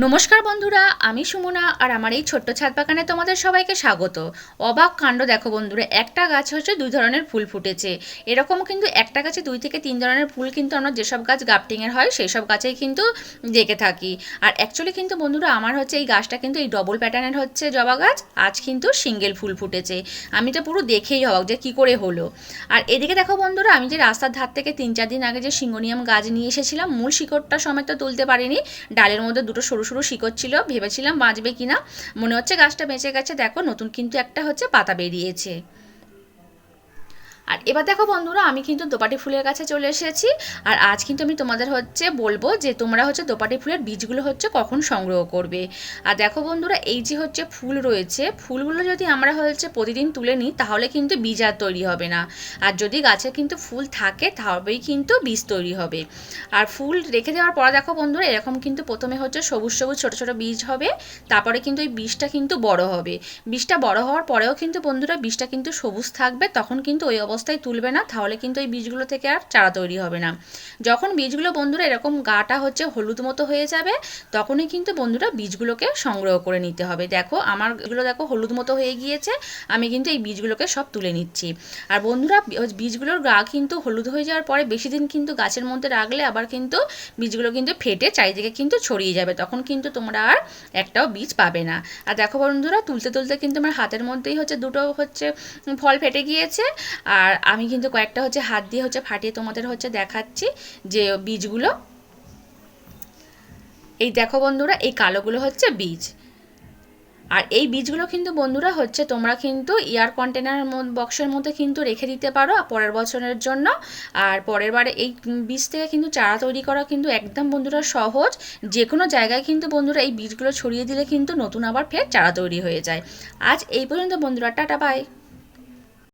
নমস্কার বন্ধুরা, আমি সুমনা আর আমার এই ছোট্ট ছাদ বাগানে তোমাদের সবাইকে স্বাগত। অবাক কাণ্ড দেখো বন্ধুরা, একটা গাছে হচ্ছে দুই ধরনের ফুল ফুটেছে। এরকম কিন্তু একটা গাছে 2 থেকে 3 ধরনের ফুল কিন্তু আমরা যেসব গাছ গ্রাফটিংয়ের হয় সেই সব গাছেই কিন্তু দেখে থাকি। আর অ্যাকচুয়ালি কিন্তু বন্ধুরা আমার হচ্ছে এই গাছটা কিন্তু এই ডবল প্যাটার্নের হচ্ছে জবা গাছ, আজ কিন্তু সিঙ্গেল ফুল ফুটেছে। আমি তো পুরো দেখেই অবাক যে কী করে হলো। আর এদিকে দেখো বন্ধুরা, আমি যে রাস্তার ধার থেকে 3-4 দিন আগে যে সিঙ্গোনিয়াম গাছ নিয়ে এসেছিলাম, মূল শিকড়টা সমেত তুলতে পারিনি, ডালের মধ্যে দুটো সরু সরু শিকড় ছিল, ভেবেছিলাম বাঁচবে কিনা। মনে হচ্ছে গাছটা বেঁচে গেছে, দেখো নতুন কিন্তু একটা হচ্ছে পাতা বেরিয়েছে। আর এবার দেখো বন্ধুরা, আমি কিন্তু দোপাটি ফুলের কাছে চলে এসেছি। আর আজ কিন্তু আমি তোমাদের হচ্ছে বলবো যে তোমরা হচ্ছে দোপাটি ফুলের বীজগুলো হচ্ছে কখন সংগ্রহ করবে। আর দেখো বন্ধুরা, এই যে হচ্ছে ফুল রয়েছে, ফুলগুলো যদি আমরা হচ্ছে প্রতিদিন তুলে নিই তাহলে কিন্তু বীজ আর তৈরি হবে না। আর যদি গাছে কিন্তু ফুল থাকে তবেই কিন্তু বীজ তৈরি হবে। আর ফুল রেখে দেওয়ার পর দেখো বন্ধুরা, এরকম কিন্তু প্রথমে হচ্ছে সবুজ সবুজ ছোটো ছোটো বীজ হবে, তারপরে কিন্তু ওই বীজটা কিন্তু বড় হবে। বীজটা বড় হওয়ার পরেও কিন্তু বন্ধুরা বীজটা কিন্তু সবুজ থাকবে, তখন কিন্তু ওই অবস্থায় তুলবে না, তাহলে কিন্তু এই বীজগুলো থেকে আর চারা তৈরি হবে না। যখন বীজগুলো বন্ধুরা এরকম গাটা হচ্ছে হলুদ মতো হয়ে যাবে, তখনই কিন্তু বন্ধুরা বীজগুলোকে সংগ্রহ করে নিতে হবে। দেখো আমার এগুলো দেখো হলুদ মতো হয়ে গিয়েছে, আমি কিন্তু এই বীজগুলোকে সব তুলে নিচ্ছি। আর বন্ধুরা বীজগুলোর গা কিন্তু হলুদ হয়ে যাওয়ার পরে বেশি দিন কিন্তু গাছের মধ্যে রাখলে আবার কিন্তু বীজগুলো কিন্তু ফেটে চারিদিকে কিন্তু ছড়িয়ে যাবে, তখন কিন্তু তোমরা আর একটাও বীজ পাবে না। আর দেখো বন্ধুরা, তুলতে তুলতে কিন্তু আমার হাতের মধ্যেই হচ্ছে দুটো হচ্ছে ফল ফেটে গিয়েছে। আর আমি কিন্তু কয়েকটা হচ্ছে হাত দিয়ে হচ্ছে ফাটিয়ে তোমাদের হচ্ছে দেখাচ্ছি যে বীজগুলো। এই দেখো বন্ধুরা, এই কালোগুলো হচ্ছে বীজ। আর এই বীজগুলো কিন্তু বন্ধুরা হচ্ছে তোমরা কিন্তু এয়ার কন্টেনার বক্সের মধ্যে কিন্তু রেখে দিতে পারো পরের বছরের জন্য। আর পরের বারে এই বীজ থেকে কিন্তু চারা তৈরি করা কিন্তু একদম বন্ধুরা সহজ। যে কোনো জায়গায় কিন্তু বন্ধুরা এই বীজগুলো ছড়িয়ে দিলে কিন্তু নতুন আবার ফের চারা তৈরি হয়ে যায়। আজ এই পর্যন্ত বন্ধুরা, টাটা বাই।